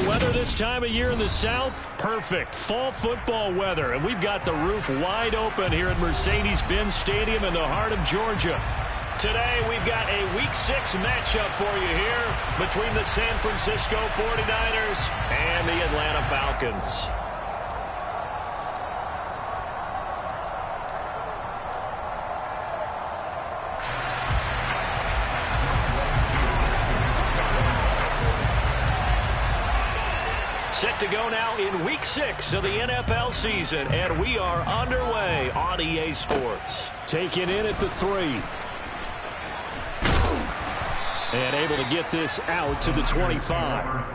The weather this time of year in the South, perfect. Fall football weather, and we've got the roof wide open here at Mercedes-Benz Stadium in the heart of Georgia. Today, we've got a Week 6 matchup for you here between the San Francisco 49ers and the Atlanta Falcons. Set to go now in Week 6 of the NFL season, and we are underway on EA Sports. Taken in at the 3. And able to get this out to the 25.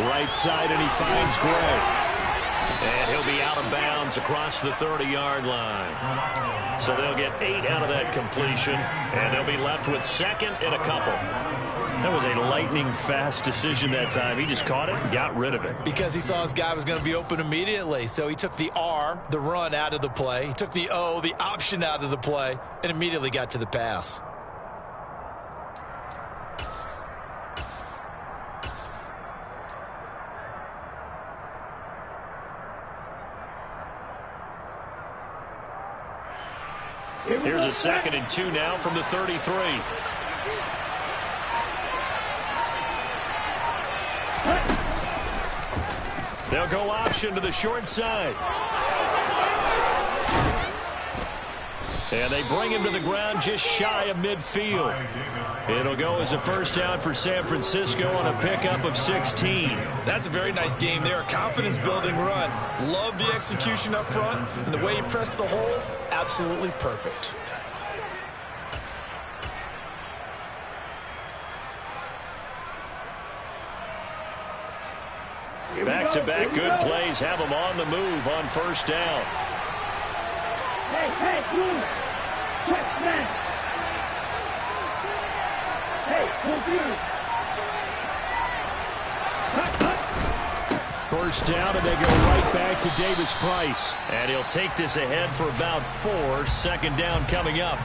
Right side, and he finds Gray. And he'll be out of bounds across the 30-yard line. So they'll get 8 out of that completion, and they'll be left with second and a couple. That was a lightning-fast decision that time. He just caught it and got rid of it. Because he saw his guy was going to be open immediately. So he took the R, the run, out of the play. He took the O, the option, out of the play, and immediately got to the pass. Here's a 2nd and 2 now from the 33. They'll go option to the short side. And they bring him to the ground just shy of midfield. It'll go as a first down for San Francisco on a pickup of 16. That's a very nice game there. A confidence-building run. Love the execution up front. And the way he pressed the hole, absolutely perfect. Back-to-back good plays have them on the move on first down. Hey, move. Quick, man. First down, and they go right back to Davis Price. And he'll take this ahead for about 4. 2nd down coming up.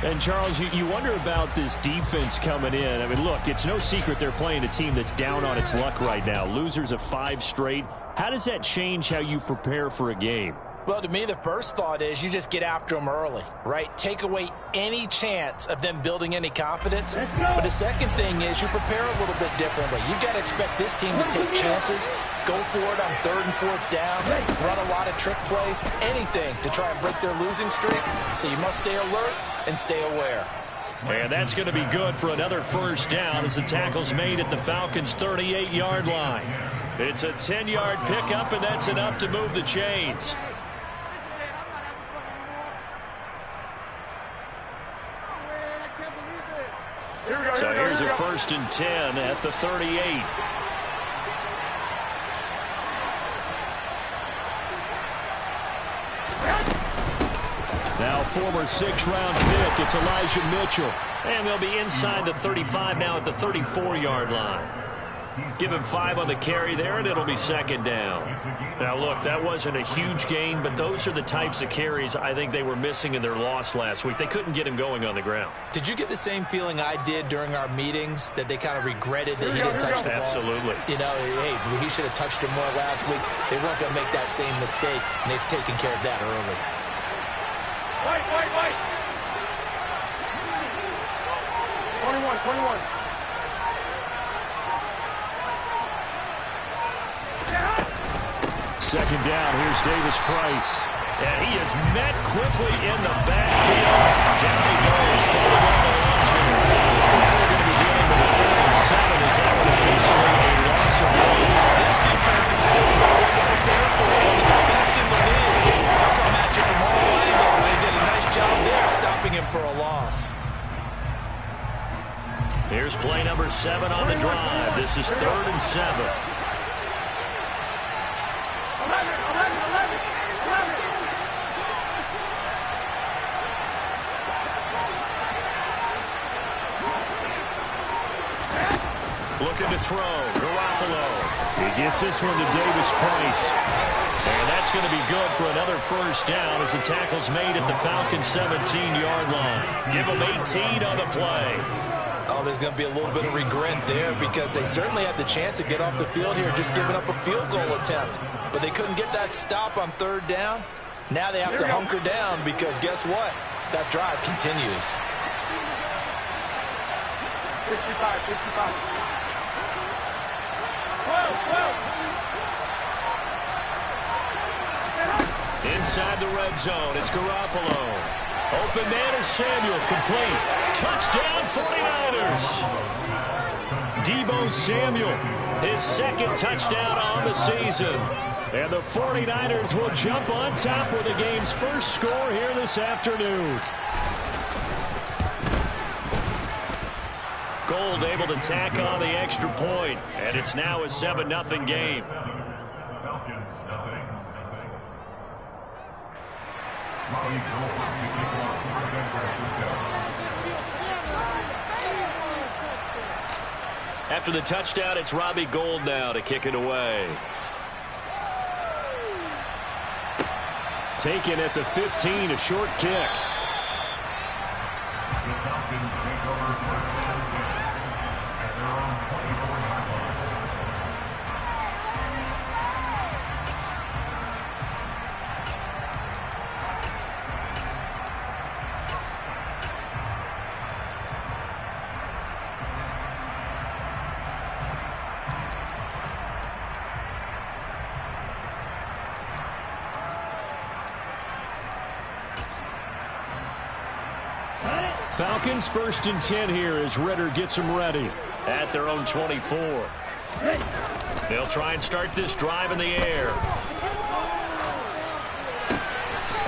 And, Charles, you wonder about this defense coming in. I mean, look, it's no secret they're playing a team that's down on its luck right now. Losers of 5 straight. How does that change how you prepare for a game? Well, to me, the first thought is you just get after them early, right? Take away any chance of them building any confidence. But the second thing is you prepare a little bit differently. You've got to expect this team to take chances, go for it on 3rd and 4th downs, run a lot of trick plays, anything to try and break their losing streak. So you must stay alert and stay aware. And that's going to be good for another first down as the tackle's made at the Falcons' 38-yard line. It's a 10-yard pickup, and that's enough to move the chains. So here's a 1st and 10 at the 38. Now former 6th-round pick, it's Elijah Mitchell. And they'll be inside the 35 now at the 34-yard line. Give him 5 on the carry there, and it'll be 2nd down. Now, look, that wasn't a huge gain, but those are the types of carries I think they were missing in their loss last week. They couldn't get him going on the ground. Did you get the same feeling I did during our meetings, that they kind of regretted that he didn't touch the ball? Absolutely. You know, hey, he should have touched him more last week. They weren't going to make that same mistake, and they've taken care of that early. Wait. 21. Second down, here's Davis Price. And he is met quickly in the backfield. Down he goes, falling on the launcher. Now they're going to be dealing with a 3rd and 7. Is that one officially a loss of one? This defense is a difficult one to prepare for. One of the best in the league. They'll come at you from all angles, and they did a nice job there stopping him for a loss. Here's play number 7 on the drive. This is 3rd and 7. Looking to throw. Garoppolo. He gets this one to Davis Price. And that's going to be good for another first down as the tackle's made at the Falcons' 17-yard line. Give them 18 on the play. Oh, there's going to be a little bit of regret there because they certainly had the chance to get off the field here, just giving up a field goal attempt. But they couldn't get that stop on 3rd down. Now they have to hunker down because guess what? That drive continues. 65. Inside the red zone, it's Garoppolo. Open man is Samuel, complete. Touchdown 49ers. Deebo Samuel, his 2nd touchdown on the season. And the 49ers will jump on top with the game's first score here this afternoon. Gold able to tack on the extra point, and it's now a 7-0 game. After the touchdown, it's Robbie Gould now to kick it away. Taken at the 15, a short kick. Falcons 1st and 10 here as Ritter gets them ready at their own 24. They'll try and start this drive in the air.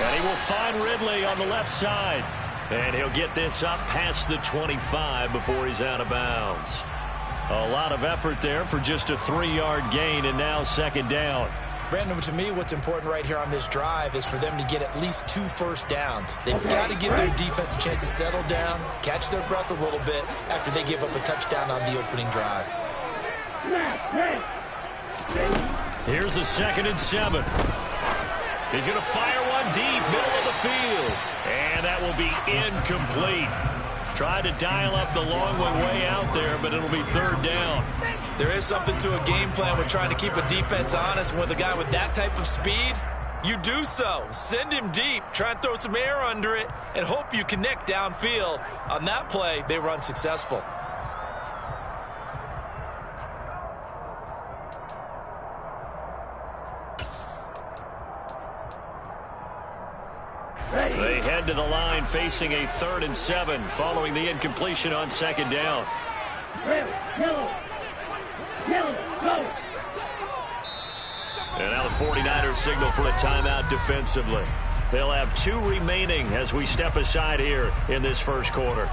And he will find Ridley on the left side. And he'll get this up past the 25 before he's out of bounds. A lot of effort there for just a 3-yard gain, and now 2nd down. Brandon, to me, what's important right here on this drive is for them to get at least 2 first downs. They've got to give their defense a chance to settle down, catch their breath a little bit after they give up a touchdown on the opening drive. Here's a 2nd and 7. He's going to fire one deep, middle of the field. And that will be incomplete. Tried to dial up the long one way out there, but it'll be 3rd down. There is something to a game plan with trying to keep a defense honest. With a guy with that type of speed, you do so. Send him deep, try and throw some air under it, and hope you connect downfield. On that play, they were unsuccessful. They head to the line facing a 3rd and 7 following the incompletion on 2nd down. And now the 49ers signal for a timeout defensively. They'll have 2 remaining as we step aside here in this first quarter.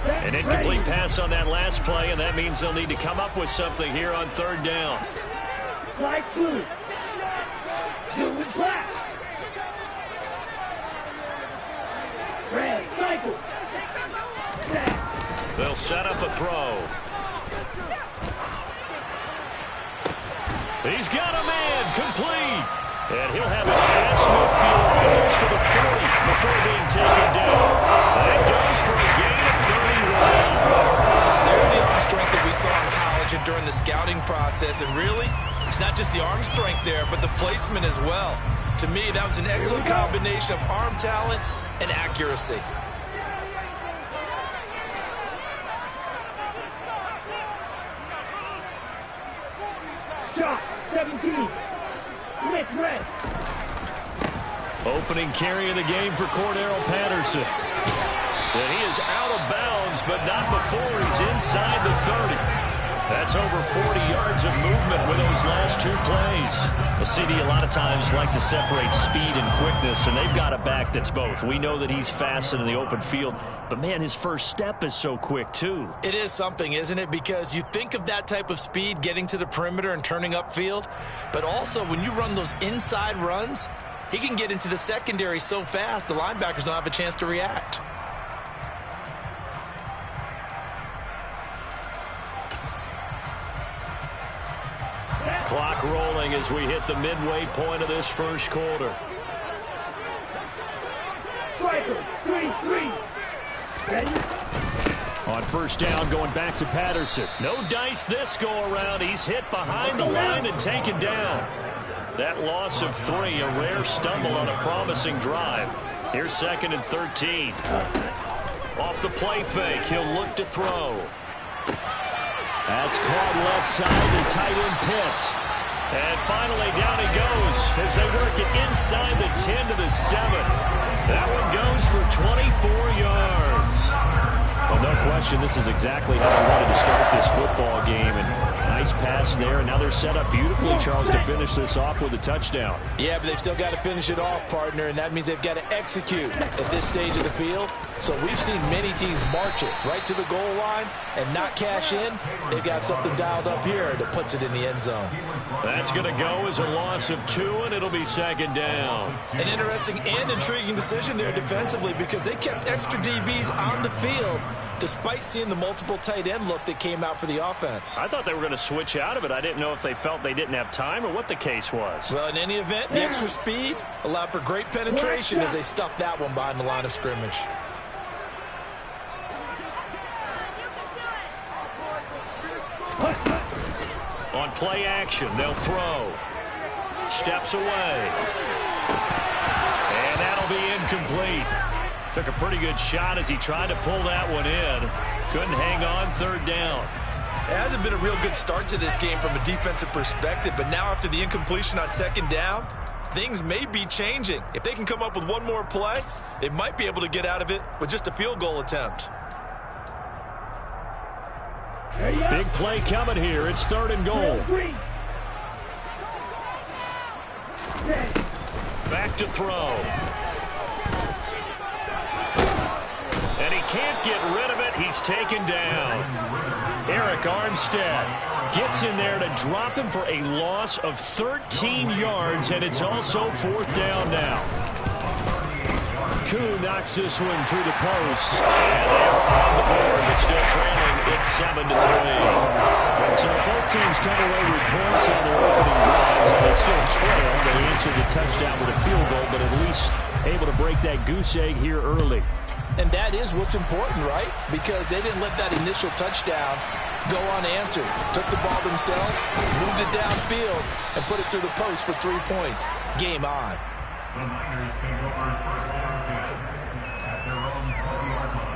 An incomplete pass on that last play, and that means they'll need to come up with something here on 3rd down. Black blue. Blue and black. Red cycle. They'll set up a throw. He's got a man, complete. And he'll have it past midfield, almost to the 40 before being taken down. That goes for a gain of 31. There's the arm strength that we saw in college and during the scouting process. And really, it's not just the arm strength there, but the placement as well. To me, that was an excellent combination of arm talent and accuracy. Shot 17. Red. Opening carry of the game for Cordero Patterson. And he is out of bounds, but not before he's inside the 30. That's over 40 yards of movement with those last 2 plays. The CD a lot of times like to separate speed and quickness, and they've got a back that's both. We know that he's fast in the open field, but, man, his first step is so quick, too. It is something, isn't it? Because you think of that type of speed getting to the perimeter and turning upfield, but also when you run those inside runs, he can get into the secondary so fast the linebackers don't have a chance to react. Clock rolling as we hit the midway point of this first quarter. Striker, 3-3. Ready? On first down, going back to Patterson. No dice this go-around. He's hit behind the line and taken down. That loss of 3, a rare stumble on a promising drive. Here's 2nd and 13. Off the play fake, he'll look to throw. That's caught left side to tight end Pitts. And finally down he goes as they work it inside the 10 to the 7. That one goes for 24 yards. Well, no question, this is exactly how they wanted to start this football game. And nice pass there. And now they're set up beautifully, Charles, to finish this off with a touchdown. Yeah, but they've still got to finish it off, partner, and that means they've got to execute at this stage of the field. So we've seen many teams march it right to the goal line and not cash in. They've got something dialed up here that puts it in the end zone. That's going to go as a loss of 2, and it'll be 2nd down. An interesting and intriguing decision there defensively because they kept extra DBs on the field despite seeing the multiple tight end look that came out for the offense. I thought they were going to switch out of it. I didn't know if they felt they didn't have time or what the case was. Well, in any event, the extra speed allowed for great penetration as they stuffed that one behind the line of scrimmage. On play action, they'll throw. Steps away. And that'll be incomplete. Took a pretty good shot as he tried to pull that one in. Couldn't hang on, 3rd down. It hasn't been a real good start to this game from a defensive perspective, but now after the incompletion on 2nd down, things may be changing. If they can come up with one more play, they might be able to get out of it with just a field goal attempt. Big play coming here. It's 3rd and goal. Back to throw. And he can't get rid of it. He's taken down. Eric Armstead gets in there to drop him for a loss of 13 yards, and it's also 4th down now. Koo knocks this one through the post. And they're on the board, but still trailing. It's 7-3. So both teams come away with points on their opening drives, and they still trail. They answered the touchdown with a field goal, but at least able to break that goose egg here early. And that is what's important, right? Because they didn't let that initial touchdown go unanswered. Took the ball themselves, moved it downfield, and put it through the post for 3 points. Game on. The Niners can go for his first down at their own 12-yard line.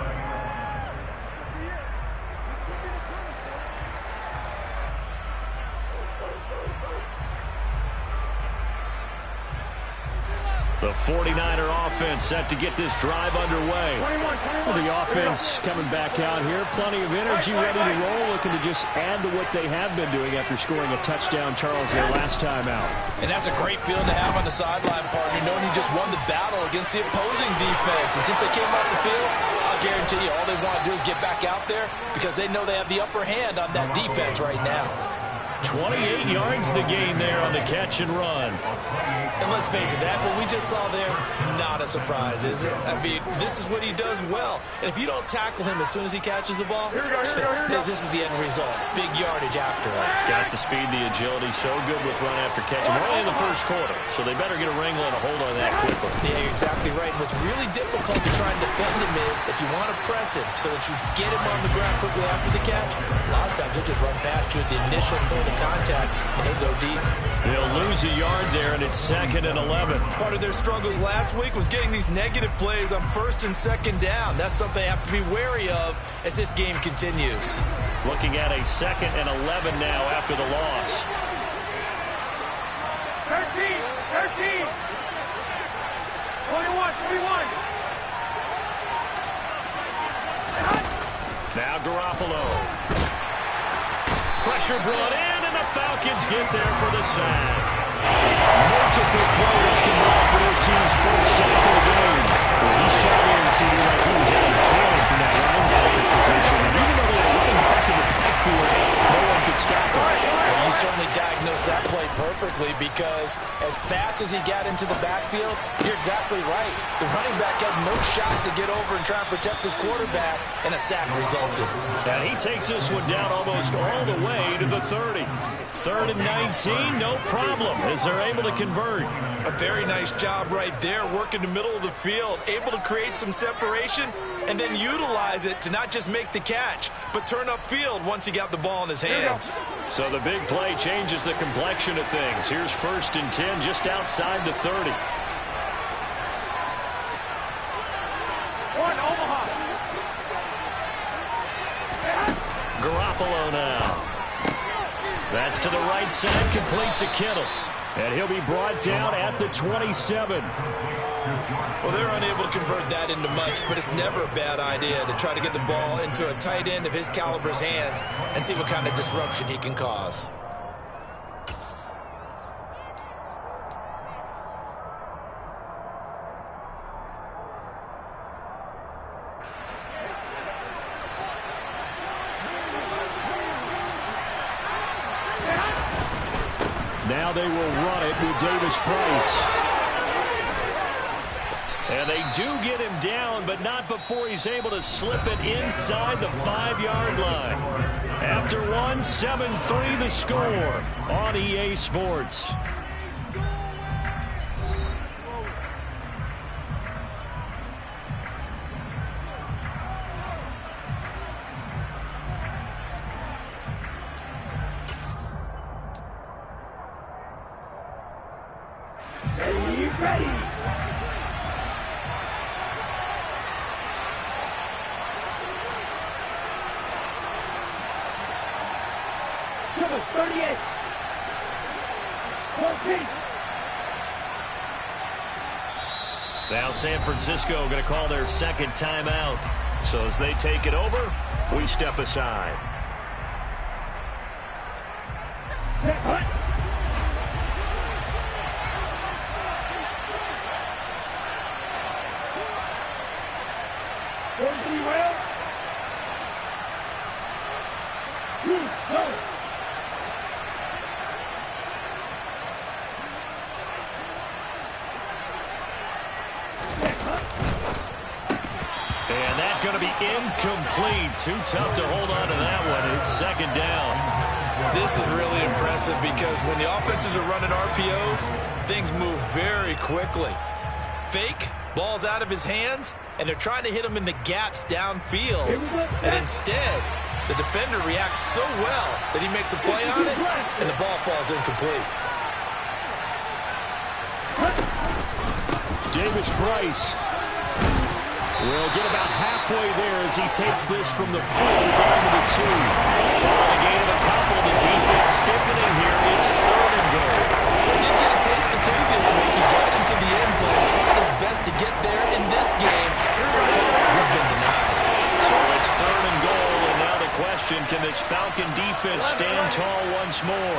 The 49er offense set to get this drive underway. Well, the offense coming back out here. Plenty of energy, ready to roll, looking to just add to what they have been doing after scoring a touchdown, Charles, their last time out. And that's a great feeling to have on the sideline, partner, knowing you just won the battle against the opposing defense. And since they came off the field, I'll guarantee you all they want to do is get back out there because they know they have the upper hand on that defense right now. 28 yards the gain there on the catch and run. And let's face it, that what we just saw there, not a surprise, is it? I mean, this is what he does well. And if you don't tackle him as soon as he catches the ball, this is the end result. Big yardage afterwards. Got the speed, the agility, so good with run after catch. We're only in the first quarter, so they better get a wrangle and a hold on that quickly. Yeah, you're exactly right. And what's really difficult to try and defend him is if you want to press him so that you get him on the ground quickly after the catch, a lot of times he'll just run past you at the initial point of contact, and he'll go deep. They'll lose a yard there, and it's 2nd and 11. Part of their struggles last week was getting these negative plays on 1st and 2nd down. That's something they have to be wary of as this game continues. Looking at a 2nd and 11 now after the loss. 13, 21, 21. Now Garoppolo. Pressure brought in, and the Falcons get there for the sack. Multiple players combined for their team's first sack of the game. Well, he shot in, seemed like he was out of cannon from that linebacker position. And even though they were running back in the backfield, no one could stop him. Well, you certainly diagnosed that play perfectly, because as fast as he got into the backfield, you're exactly right. The running back had no shot to get over and try and protect his quarterback, and a sack resulted. And he takes this one down almost all the way to the 30. 3rd and 19, no problem, as they're able to convert. A very nice job right there, working the middle of the field, able to create some separation, and then utilize it to not just make the catch, but turn upfield once he got the ball in his hands. So the big play changes the complexion of things. Here's 1st and 10 just outside the 30. One, Omaha. Garoppolo now. That's to the right side, complete to Kittle. And he'll be brought down at the 27. Well, they're unable to convert that into much, but it's never a bad idea to try to get the ball into a tight end of his caliber's hands and see what kind of disruption he can cause. Now they will run it with Davis Price. And they do get him down, but not before he's able to slip it inside the 5-yard line. After one, 7-3 the score on EA Sports. Ready. Number 38. 14. Now San Francisco going to call their second timeout. So as they take it over, we step aside. Hunt. Well. Go. And that's going to be incomplete. Too tough to hold on to that one. It's 2nd down. This is really impressive because when the offenses are running RPOs, things move very quickly. Fake, ball's out of his hands, and they're trying to hit him in the gaps downfield. And instead, the defender reacts so well that he makes a play on it, and the ball falls incomplete. Davis Price will get about halfway there as he takes this from the 4 down to the 2. Calling a gain of a couple. The defense stiffening here. It's 3rd and goal. He did get a taste the previous week. He got into the end zone, tried his best to get there in this game. So far, he's been denied. So it's 3rd and goal, and now the question, can this Falcon defense stand tall once more?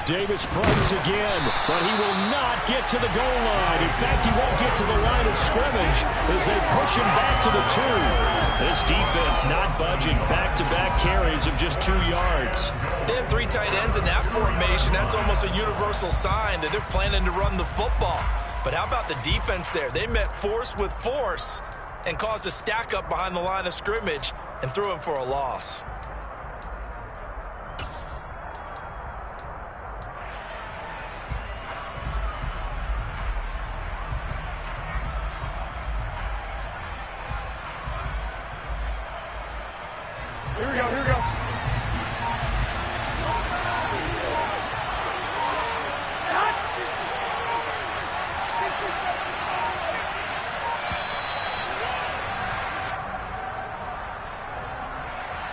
Davis Price again, but he will not get to the goal line. In fact, he won't get to the line of scrimmage as they push him back to the 2. This defense not budging. Back-to-back carries of just 2 yards. They have 3 tight ends in that formation. That's almost a universal sign that they're planning to run the football. But how about the defense there? They met force with force and caused a stack up behind the line of scrimmage and threw him for a loss. Here we go.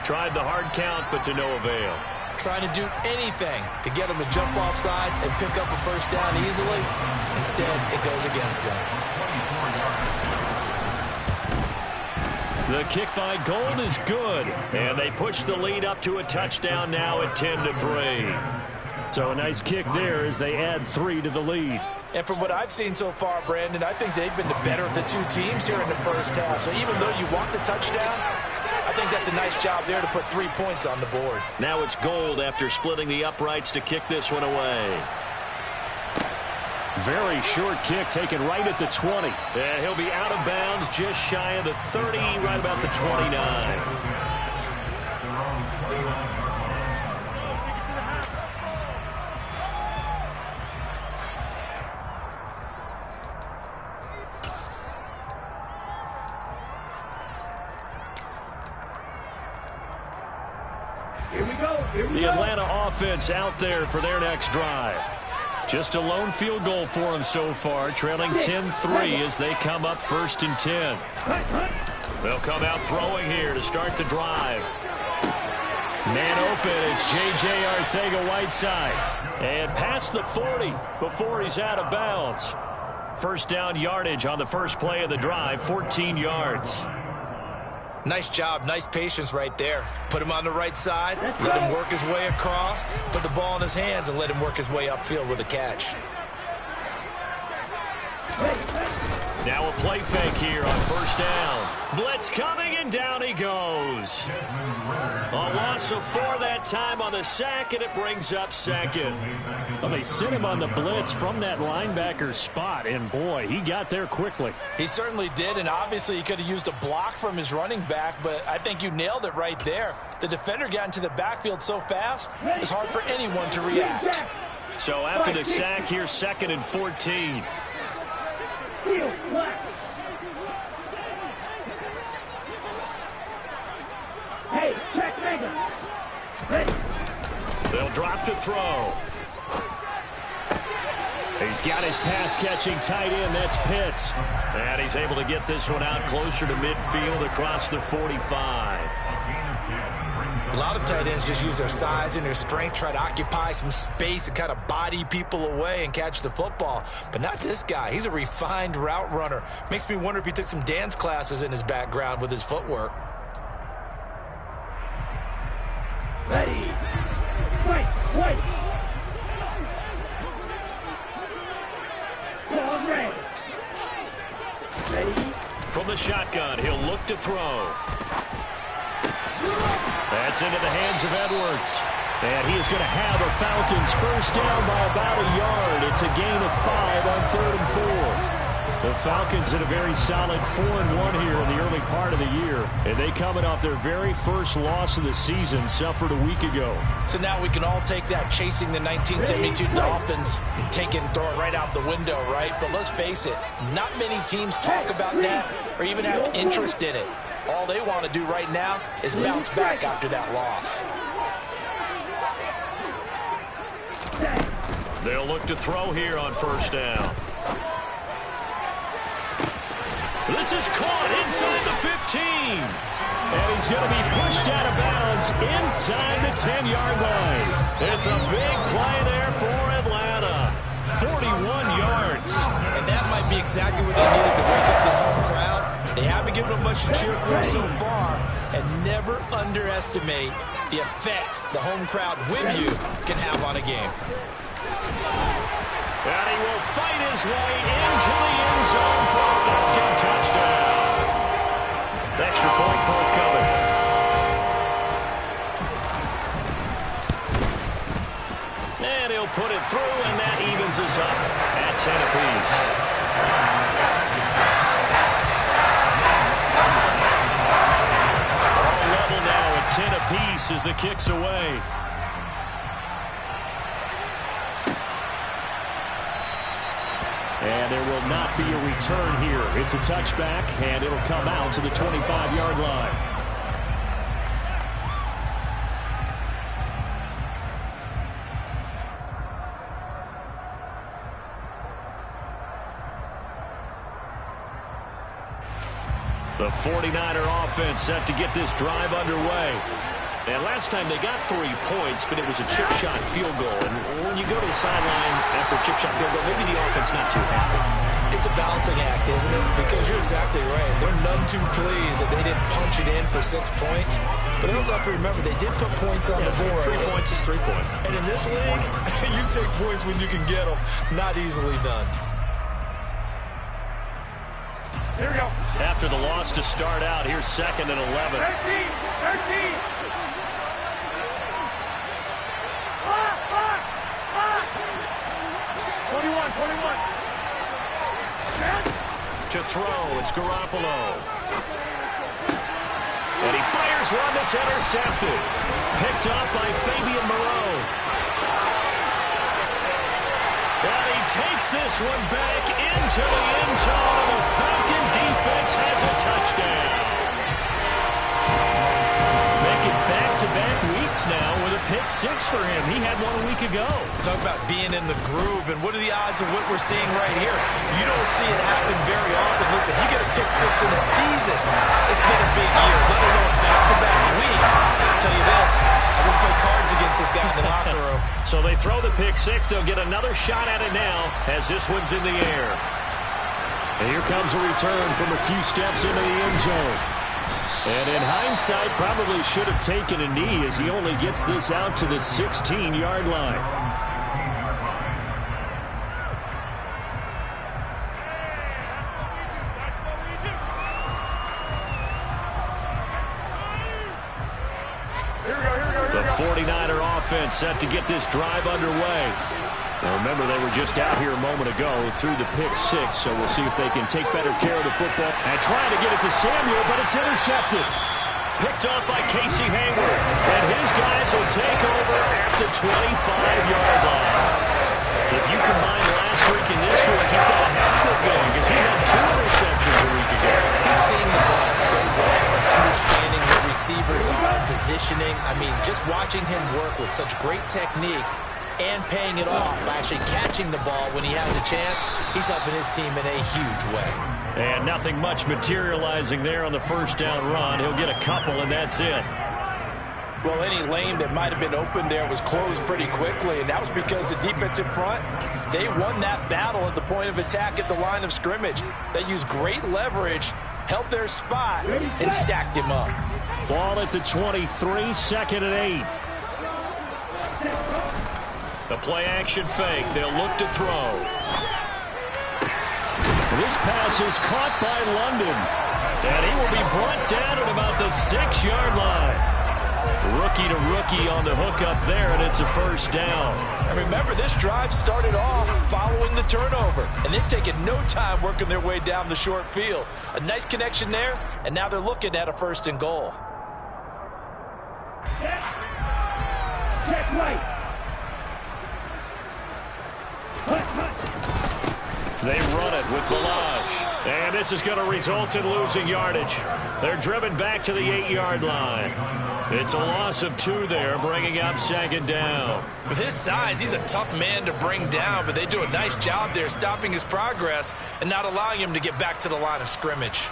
Tried the hard count, but to no avail. Trying to do anything to get them to jump off sides and pick up a first down easily. Instead, it goes against them. The kick by Gold is good, and they push the lead up to a touchdown now at 10-3. So a nice kick there as they add 3 to the lead. And from what I've seen so far, Brandon, I think they've been the better of the two teams here in the first half. So even though you want the touchdown, I think that's a nice job there to put 3 points on the board. Now it's Gold after splitting the uprights to kick this one away. Very short kick taken right at the 20. And he'll be out of bounds just shy of the 30, right about the 29. Here we go. The Atlanta offense out there for their next drive. Just a lone field goal for them so far, trailing 10-3 as they come up 1st and 10. They'll come out throwing here to start the drive. Man open, it's J.J. Arcega-Whiteside. And past the 40 before he's out of bounds. First down yardage on the first play of the drive, 14 yards. Nice job, nice patience right there. Put him on the right side, let him work his way across, put the ball in his hands, and let him work his way upfield with a catch. Now a play fake here on first down. Blitz coming, and down he goes. A loss of 4 that time on the sack, and it brings up 2nd. Well, they sent him on the blitz from that linebacker spot, and boy, he got there quickly. He certainly did, and obviously he could have used a block from his running back, but I think you nailed it right there. The defender got into the backfield so fast, it's hard for anyone to react. So after the sack, here's 2nd and 14. Hey, check Mega. Ready. They'll drop to throw. He's got his pass-catching tight end. That's Pitts. And he's able to get this one out closer to midfield across the 45. A lot of tight ends just use their size and their strength, try to occupy some space and kind of body people away and catch the football. But not this guy. He's a refined route runner. Makes me wonder if he took some dance classes in his background with his footwork. Ready. Fight. Ball ready. Ready. From the shotgun, he'll look to throw. That's into the hands of Edwards. And he is going to have a Falcons first down by about a yard. It's a gain of 5 on 3rd and 4. The Falcons had a very solid 4-1 here in the early part of the year. And they coming off their very first loss of the season, suffered a week ago. So now we can all take that chasing the 1972 Dolphins, take it and throw it right out the window, right? But let's face it, not many teams talk about that or even have interest in it. All they want to do right now is bounce back after that loss. They'll look to throw here on first down. This is caught inside the 15. And he's going to be pushed out of bounds inside the 10-yard line. It's a big play there for Atlanta. 41 yards. And that might be exactly what they needed to wake up this home crowd. They haven't given them much to cheer for so far. And never underestimate the effect the home crowd with you can have on a game. And he will fight his way into the end zone for a Falcon touchdown. Extra point forthcoming. And he'll put it through, and that evens us up at 10 apiece. All level now at 10 apiece as the kick's away. And there will not be a return here. It's a touchback, and it'll come out to the 25-yard line. The 49er offense set to get this drive underway. And last time they got 3 points, but it was a chip shot field goal. And when you go to the sideline after a chip shot field goal, maybe the offense not too happy. It's a balancing act, isn't it? Because you're exactly right. They're none too pleased that they didn't punch it in for 6 points. But they also have to remember they did put points on the board. 3 points is 3 points. And in this league, you take points when you can get them. Not easily done. Here we go. After the loss to start out, here's 2nd and 11. 13. Ah! 21. To throw, it's Garoppolo. And he fires one that's intercepted. Picked up by Fabian Moreau. And he takes this one back into the end zone. The Falcon defense has a touchdown. Making back-to-back weeks now with a pick 6 for him. He had one a week ago. Talk about being in the groove, and what are the odds of what we're seeing right here? You don't see it happen very often. Listen, you get a pick 6 in a season. It's been a big year, let alone back-to-back weeks. I'll tell you this, I wouldn't play cards against this guy in the locker room. So they throw the pick 6. They'll get another shot at it now as this one's in the air. And here comes a return from a few steps into the end zone. And in hindsight, probably should have taken a knee as he only gets this out to the 16-yard line. The 49er offense set to get this drive underway. Now remember, they were just out here a moment ago through the pick 6, so we'll see if they can take better care of the football. And trying to get it to Samuel, but it's intercepted. Picked off by Casey Hayward. And his guys will take over at the 25-yard line. If you combine last week and this week, he's got a hat-trick going because he had 2 interceptions a week ago. He's seeing the ball so well and understanding what receivers are, positioning. I mean, just watching him work with such great technique and paying it off by actually catching the ball when he has a chance, he's helping his team in a huge way. And nothing much materializing there on the first down run. He'll get a couple, and that's it. Well, any lane that might have been open there was closed pretty quickly, and that was because the defensive front, they won that battle at the point of attack at the line of scrimmage. They used great leverage, held their spot, and stacked him up. Ball at the 23, 2nd and 8. The play-action fake. They'll look to throw. This pass is caught by London. And he will be brought down at about the 6-yard line. Rookie to rookie on the hook up there, and it's a first down. And remember, this drive started off following the turnover. And they've taken no time working their way down the short field. A nice connection there, and now they're looking at a 1st and goal. Check right. They run it with Balaj. And this is going to result in losing yardage. They're driven back to the 8-yard line. It's a loss of 2 there, bringing up 2nd down. With his size, he's a tough man to bring down, but they do a nice job there stopping his progress and not allowing him to get back to the line of scrimmage.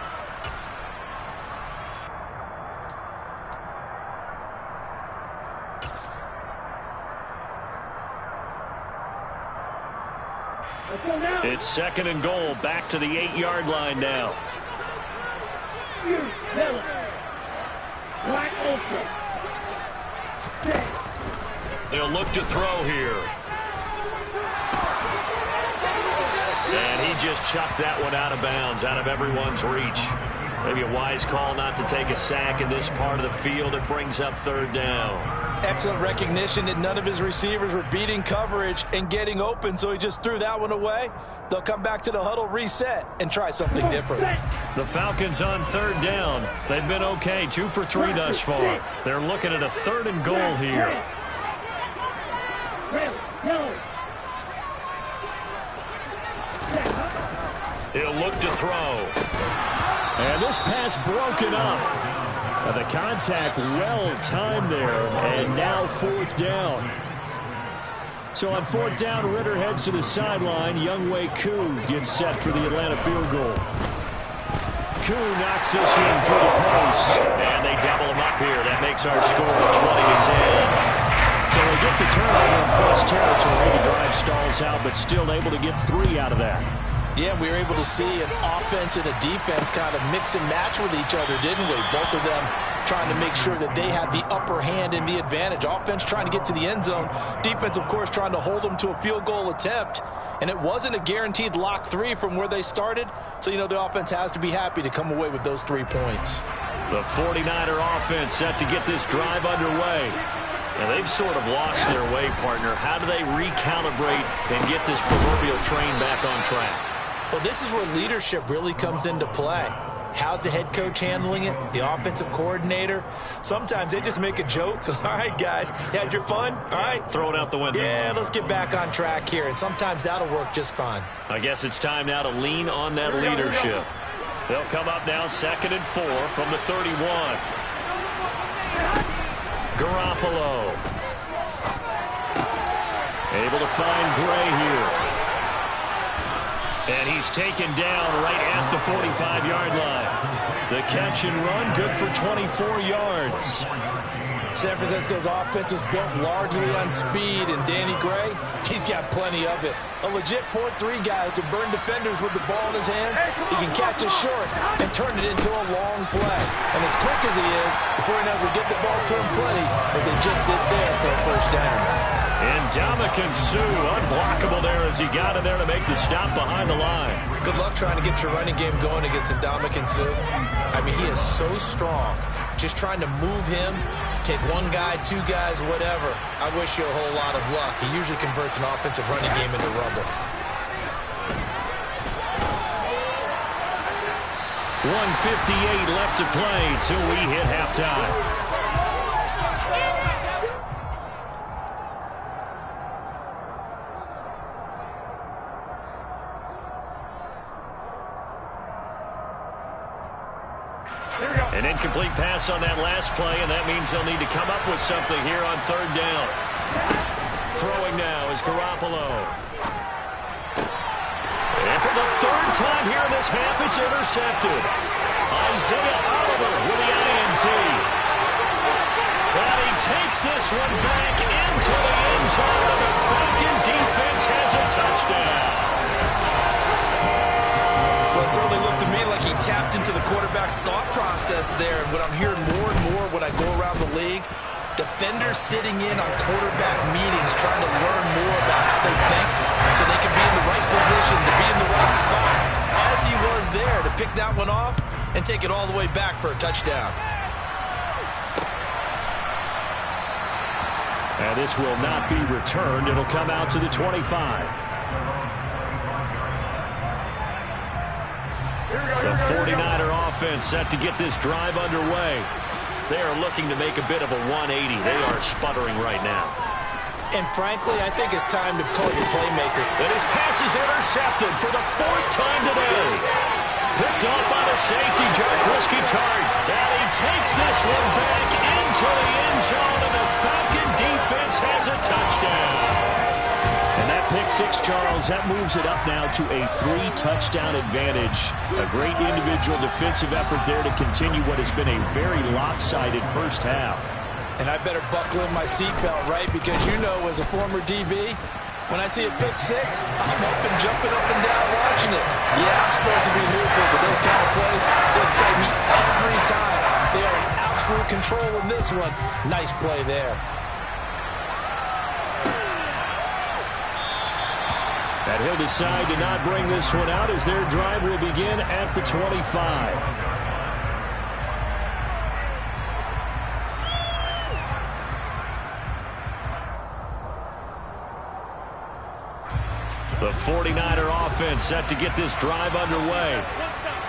It's 2nd and goal, back to the 8-yard line now. They'll look to throw here. And he just chucked that one out of bounds, out of everyone's reach. Maybe a wise call not to take a sack in this part of the field. It brings up 3rd down. Excellent recognition that none of his receivers were beating coverage and getting open, so he just threw that one away. They'll come back to the huddle, reset, and try something different. The Falcons on 3rd down. They've been okay, 2 for 3 thus far. They're looking at a 3rd and goal here. He'll look to throw. And this pass broken up. The contact well timed there, and now 4th down. So on 4th down, Ritter heads to the sideline. Younghoe Koo gets set for the Atlanta field goal. Koo knocks this one through the post, and they double him up here. That makes our score 20-10. So they get the turnover in plus territory. The drive stalls out, but still able to get 3 out of that. Yeah, we were able to see an offense and a defense kind of mix and match with each other, didn't we? Both of them trying to make sure that they had the upper hand and the advantage. Offense trying to get to the end zone. Defense, of course, trying to hold them to a field goal attempt. And it wasn't a guaranteed lock 3 from where they started. So, the offense has to be happy to come away with those 3 points. The 49er offense set to get this drive underway. And they've sort of lost their way, partner. How do they recalibrate and get this proverbial train back on track? Well, this is where leadership really comes into play. How's the head coach handling it? The offensive coordinator? Sometimes they just make a joke. All right, guys, you had your fun? All right. Throw it out the window. Yeah, let's get back on track here. And sometimes that'll work just fine. I guess it's time now to lean on that leadership. They'll come up now 2nd and 4 from the 31. Garoppolo. Able to find Gray here. And he's taken down right at the 45-yard line. The catch and run, good for 24 yards. San Francisco's offense is built largely on speed, and Danny Gray, he's got plenty of it. A legit 4-3 guy who can burn defenders with the ball in his hands. He can catch it short and turn it into a long play. And as quick as he is, the 49ers will get the ball to him plenty, as they just did there for a first down. And Ndamukong Suh, unblockable there as he got in there to make the stop behind the line. Good luck trying to get your running game going against Ndamukong Suh. I mean, he is so strong. Just trying to move him, take one guy, 2 guys, whatever. I wish you a whole lot of luck. He usually converts an offensive running game into rubble. 1:58 left to play till we hit halftime. An incomplete pass on that last play, and that means they'll need to come up with something here on 3rd down. Throwing now is Garoppolo. And for the 3rd time here in this half, it's intercepted. Isaiah Oliver with the INT. And he takes this one back into the end zone, and the Falcon defense has a touchdown. Well, it certainly looked to me like he tapped into the quarterback's thought process there. And what I'm hearing more and more when I go around the league, defenders sitting in on quarterback meetings trying to learn more about how they think so they can be in the right position, to be in the right spot, as he was there, to pick that one off and take it all the way back for a touchdown. And this will not be returned. It'll come out to the 25. The 49er offense set to get this drive underway. They are looking to make a bit of a 180. They are sputtering right now. And frankly, I think it's time to call your playmaker. And his pass is intercepted for the 4th time today. Picked off by the safety, Jaquiski Tartt. And he takes this one back into the end zone, and the Falcon defense has a touchdown. And that pick 6, Charles, that moves it up now to a 3-touchdown advantage. A great individual defensive effort there to continue what has been a very lopsided first half. And I better buckle in my seatbelt, right? Because as a former DB, when I see a pick 6, I'm up and jumping up and down watching it. Yeah, I'm supposed to be neutral, but those kind of plays, they excite me every time. They are in absolute control in this one. Nice play there. And he'll decide to not bring this one out as their drive will begin at the 25. The 49er offense set to get this drive underway.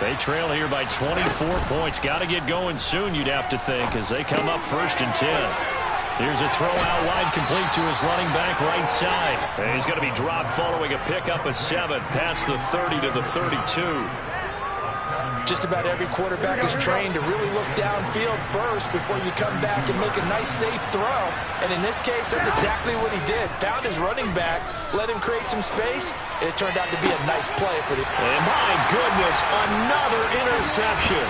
They trail here by 24 points. Got to get going soon, you'd have to think, as they come up 1st and 10. Here's a throw out wide, complete to his running back right side. And he's going to be dropped following a pickup of 7 past the 30 to the 32. Just about every quarterback is trained to really look downfield first before you come back and make a nice, safe throw. And in this case, that's exactly what he did. Found his running back, let him create some space, and it turned out to be a nice play for the... And my goodness, another interception.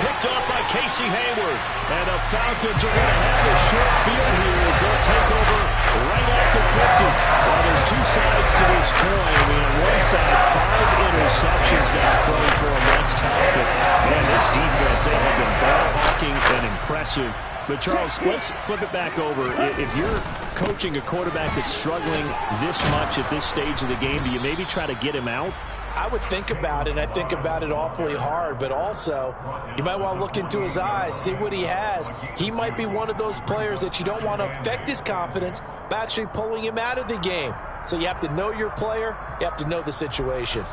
picked off by Casey Hayward. And the Falcons are going to have a short field here as they'll take over right at the 50. Well, there's two sides to this coin. I mean, on one side, 5 interceptions now thrown for him. That's tough. But, man, this defense, they have been ball hawking and impressive. But, Charles, let's flip it back over. If you're coaching a quarterback that's struggling this much at this stage of the game, do you maybe try to get him out? I would think about it, and I think about it awfully hard, but also you might want to look into his eyes, see what he has. He might be one of those players that you don't want to affect his confidence by actually pulling him out of the game. So you have to know your player, you have to know the situation.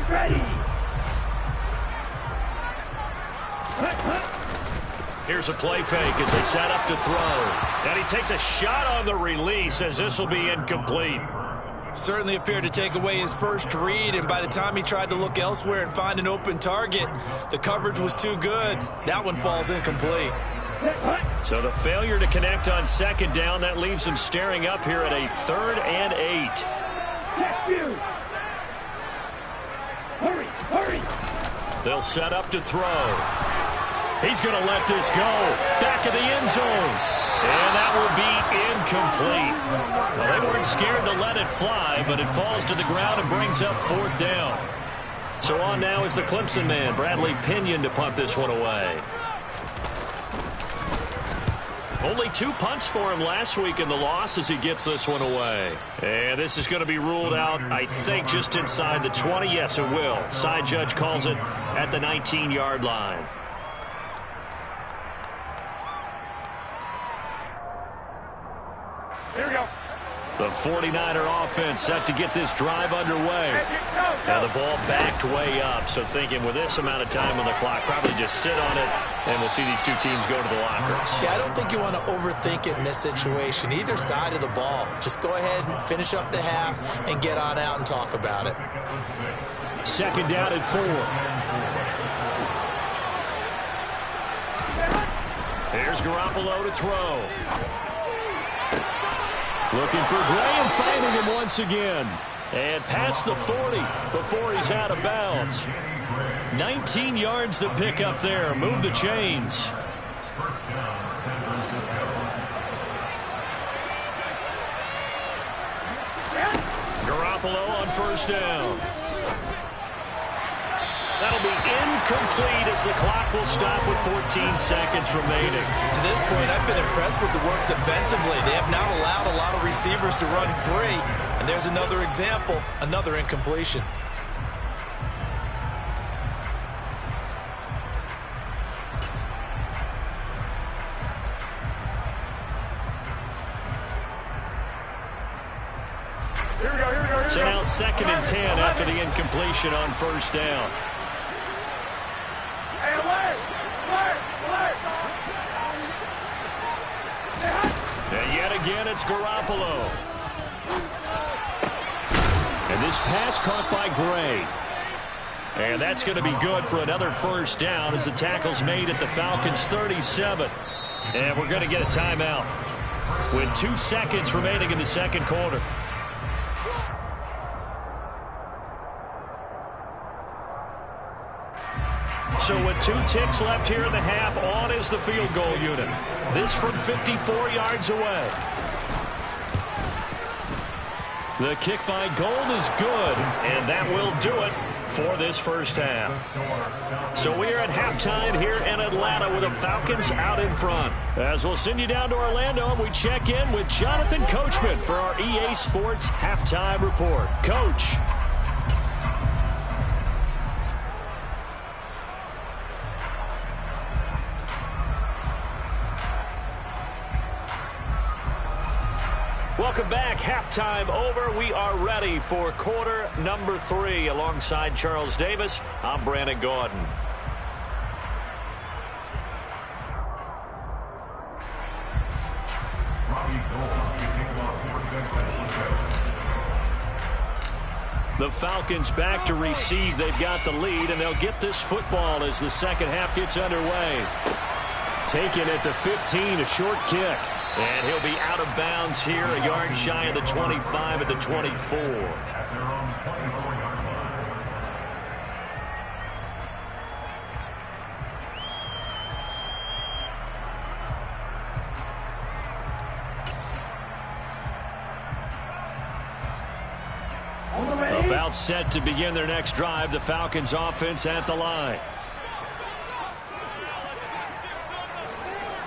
Ready. Here's a play fake as they set up to throw. And he takes a shot on the release as this will be incomplete. Certainly appeared to take away his first read, and by the time he tried to look elsewhere and find an open target, the coverage was too good. That one falls incomplete. So the failure to connect on second down, that leaves him staring up here at a 3rd and 8. Hurry. They'll set up to throw. He's going to let this go. Back of the end zone. And that will be incomplete. Well, they weren't scared to let it fly, but it falls to the ground and brings up 4th down. So on now is the Clemson man, Bradley Pinion, to punt this one away. Only 2 punts for him last week in the loss as he gets this one away. And this is going to be ruled out, I think, just inside the 20. Yes, it will. Side judge calls it at the 19-yard line. Here we go. The 49er offense set to get this drive underway. Now the ball backed way up, so thinking with this amount of time on the clock, probably just sit on it, and we'll see these two teams go to the lockers. Yeah, I don't think you want to overthink it in this situation. Either side of the ball. Just go ahead and finish up the half and get on out and talk about it. 2nd down and 4. Here's Garoppolo to throw. Looking for Gray and finding him once again. And past the 40 before he's out of bounds. 19 yards to pick up there. Move the chains. Garoppolo on 1st down. That'll be incomplete as the clock will stop with 14 seconds remaining. To this point, I've been impressed with the work defensively. They have not allowed a lot of receivers to run free. And there's another example, another incompletion. Here we go. So now 2nd and 10 after the incompletion on 1st down. Hey, alert! And yet again, it's Garoppolo. And this pass caught by Gray. And that's going to be good for another 1st down as the tackle's made at the Falcons' 37. And we're going to get a timeout with 2 seconds remaining in the 2nd quarter. So with 2 ticks left here in the half, on is the field goal unit. This from 54 yards away. The kick by Gold is good, and that will do it for this 1st half. So we are at halftime here in Atlanta with the Falcons out in front. As we'll send you down to Orlando, and we check in with Jonathan Coachman for our EA Sports Halftime Report. Coach. Welcome back. Halftime over. We are ready for quarter number 3. Alongside Charles Davis, I'm Brandon Gordon. The Falcons back to receive. They've got the lead, and they'll get this football as the 2nd half gets underway. Taken at the 15, a short kick. And he'll be out of bounds here, a yard shy of the 25 at the 24. About set to begin their next drive. The Falcons offense at the line.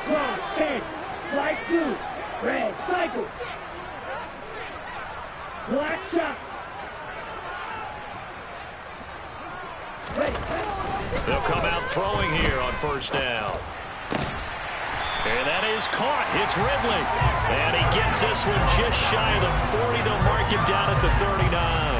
Cross, 10, flight 2, red, cycle. Black shot. Ready. They'll come out throwing here on first down. And that is caught. It's Ridley. And he gets this one just shy of the 40. They'll mark him down at the 39.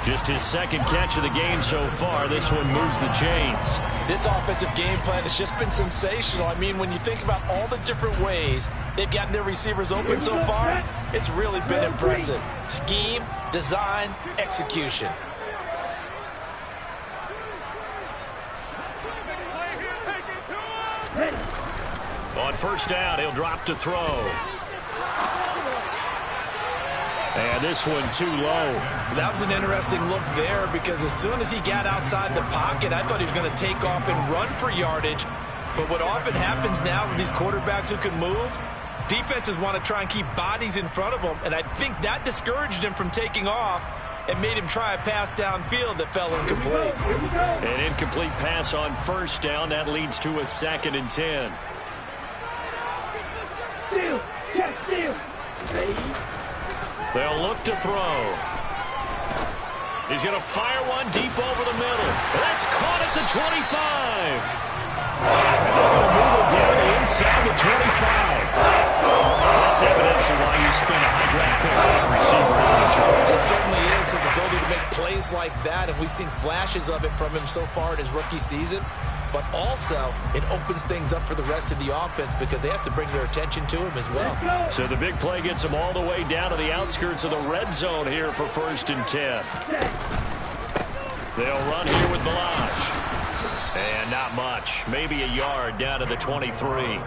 Just his second catch of the game so far. This one moves the chains. This offensive game plan has just been sensational. I mean, when you think about all the different ways they've gotten their receivers open so far, it's really been impressive. Scheme, design, execution. On first down, he'll drop to throw. And this one too low. That was an interesting look there because as soon as he got outside the pocket, I thought he was going to take off and run for yardage. But what often happens now with these quarterbacks who can move, defenses want to try and keep bodies in front of them. And I think that discouraged him from taking off and made him try a pass downfield that fell incomplete. An incomplete pass on first down. That leads to a 2nd and 10. Steal, check, steal. Ready. They'll look to throw. He's going to fire one deep over the middle. That's caught at the 25. And they're going to move it down to inside the 25. That's evidence of why you spend a high draft pick on a receiver, isn't it, Charles? It certainly is. His ability to make plays like that, and we've seen flashes of it from him so far in his rookie season. But also, it opens things up for the rest of the offense because they have to bring their attention to him as well. So the big play gets them all the way down to the outskirts of the red zone here for 1st and 10. They'll run here with Balaj. And not much. Maybe a yard down to the 23.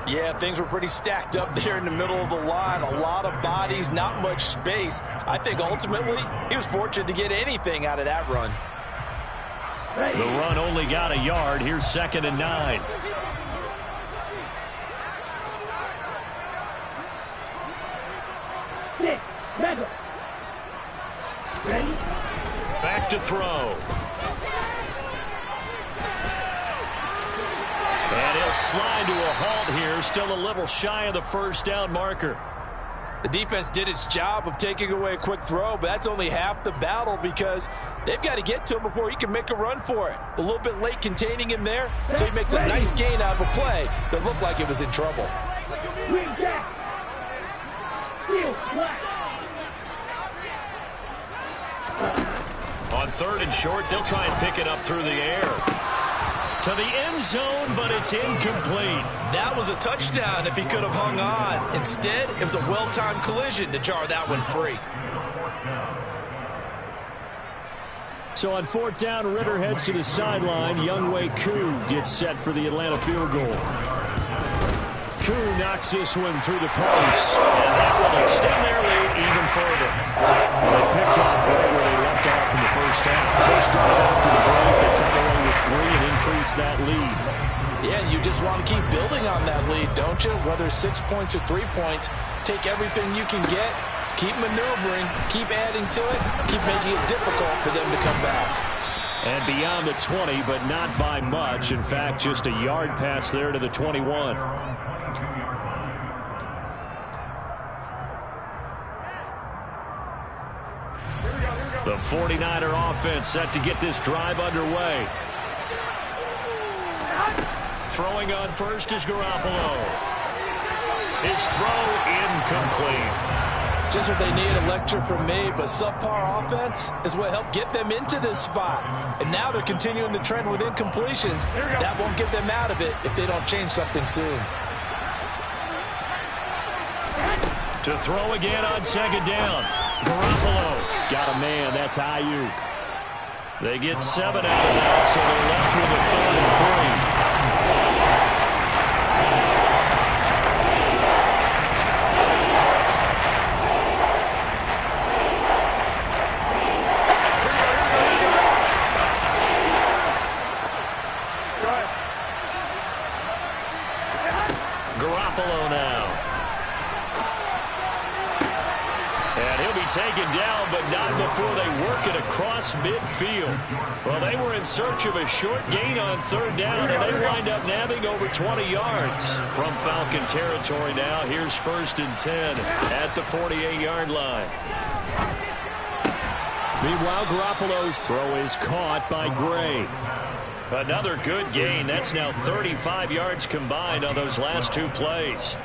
Yeah, things were pretty stacked up there in the middle of the line. A lot of bodies, not much space. I think ultimately he was fortunate to get anything out of that run. The run only got a yard. Here's 2nd and 9. Six, rebel. Ready. Back to throw. And he'll slide to a halt here. Still a little shy of the first down marker. The defense did its job of taking away a quick throw, but that's only half the battle because they've got to get to him before he can make a run for it. A little bit late containing him there, so he makes a nice gain out of a play that looked like it was in trouble. Green jack. Steal, black. On 3rd and short, they'll try and pick it up through the air. To the end zone, but it's incomplete. That was a touchdown if he could have hung on. Instead, it was a well-timed collision to jar that one free. So on 4th down, Ritter heads to the sideline. Younghoe Koo gets set for the Atlanta field goal. Koo knocks this one through the post, and that will extend their lead even further. They picked up right where they left off in the first half. First drive after the break, they come away with 3 and increase that lead. Yeah, and you just want to keep building on that lead, don't you? Whether it's 6 points or 3 points, take everything you can get, keep maneuvering, keep adding to it, keep making it difficult for them to come back. And beyond the 20, but not by much. In fact, just a yard pass there to the 21. The 49er offense set to get this drive underway. Throwing on first is Garoppolo. His throw incomplete. Just what they need, a lecture from me, but subpar offense is what helped get them into this spot. And now they're continuing the trend with incompletions. That won't get them out of it if they don't change something soon. To throw again on 2nd down. Garoppolo got a man. That's Ayuk. They get 7 out of that, so they're left with a 3rd and 3. taken down, but not before they work it across midfield. Well, they were in search of a short gain on third down, and they wind up nabbing over 20 yards. From Falcon territory now, here's 1st and 10 at the 48-yard line. Meanwhile, Garoppolo's throw is caught by Gray. Another good gain. That's now 35 yards combined on those last 2 plays.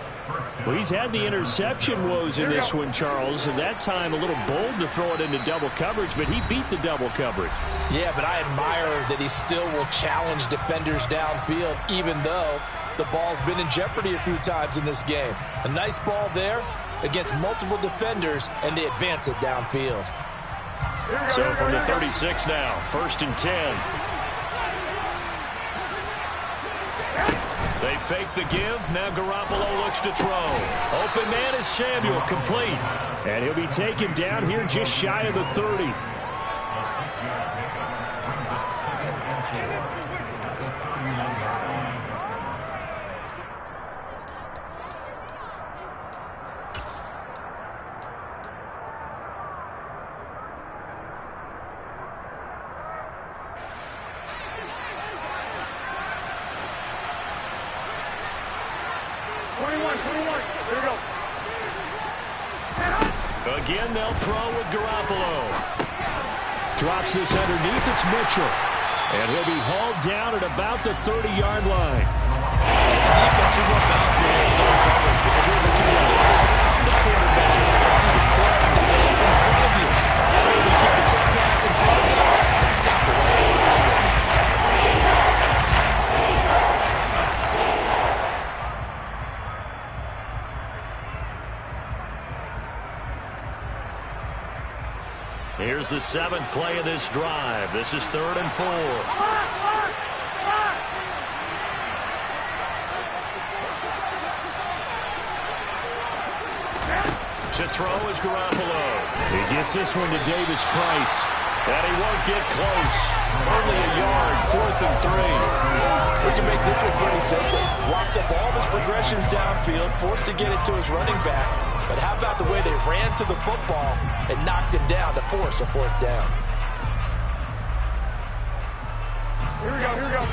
Well, he's had the interception woes in this one, Charles, and that time a little bold to throw it into double coverage, but he beat the double coverage. Yeah, but I admire that he still will challenge defenders downfield, even though the ball's been in jeopardy a few times in this game. A nice ball there against multiple defenders, and they advance it downfield. So from the 36 now, 1st and 10. They fake the give. Now Garoppolo looks to throw. Open man is Samuel, complete. And he'll be taken down here just shy of the 30. Again, they'll throw with Garoppolo. Drops this underneath. It's Mitchell. And he'll be hauled down at about the 30-yard line. As a defense, you want balance when you're in zone coverage because you're looking at the eyes on the quarterback and see the play develop in front of you. You keep the quick pass in front of them and stop it right there on the scrimmage. Here's the 7th play of this drive. This is 3rd and 4. To throw is Garoppolo. He gets this one to Davis Price. And he won't get close. Only a yard, 4th and 3. We can make this one pretty simple. Blocked up all of his progressions downfield, forced to get it to his running back. But how about the way they ran to the football and knocked him down to force a 4th down? Here we go, here we go.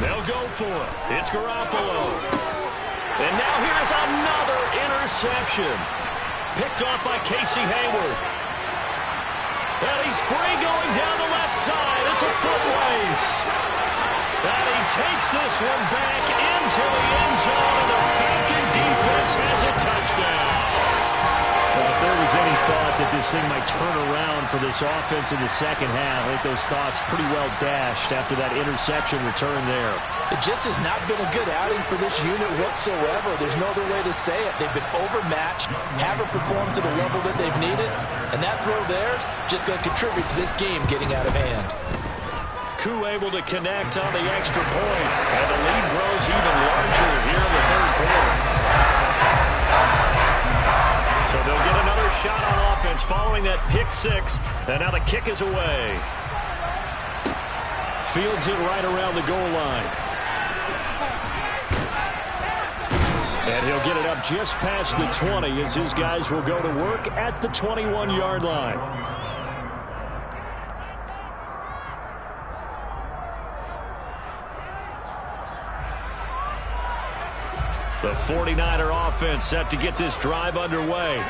They'll go for it. It's Garoppolo. And now here's another interception. Picked off by Casey Hayward. And he's free going down the left side. It's a foot race. And he takes this one back into the end zone, and the Falcon defense has a touchdown. Well, if there was any thought that this thing might turn around for this offense in the second half, I think those thoughts pretty well dashed after that interception return there. It just has not been a good outing for this unit whatsoever. There's no other way to say it. They've been overmatched, haven't performed to the level that they've needed, and that throw there just going to contribute to this game getting out of hand. Koo able to connect on the extra point, and the lead grows even larger here in the 3rd quarter. So they'll get another shot on offense following that pick 6, and now the kick is away. Fields it right around the goal line. And he'll get it up just past the 20 as his guys will go to work at the 21-yard line. The 49er offense set to get this drive underway.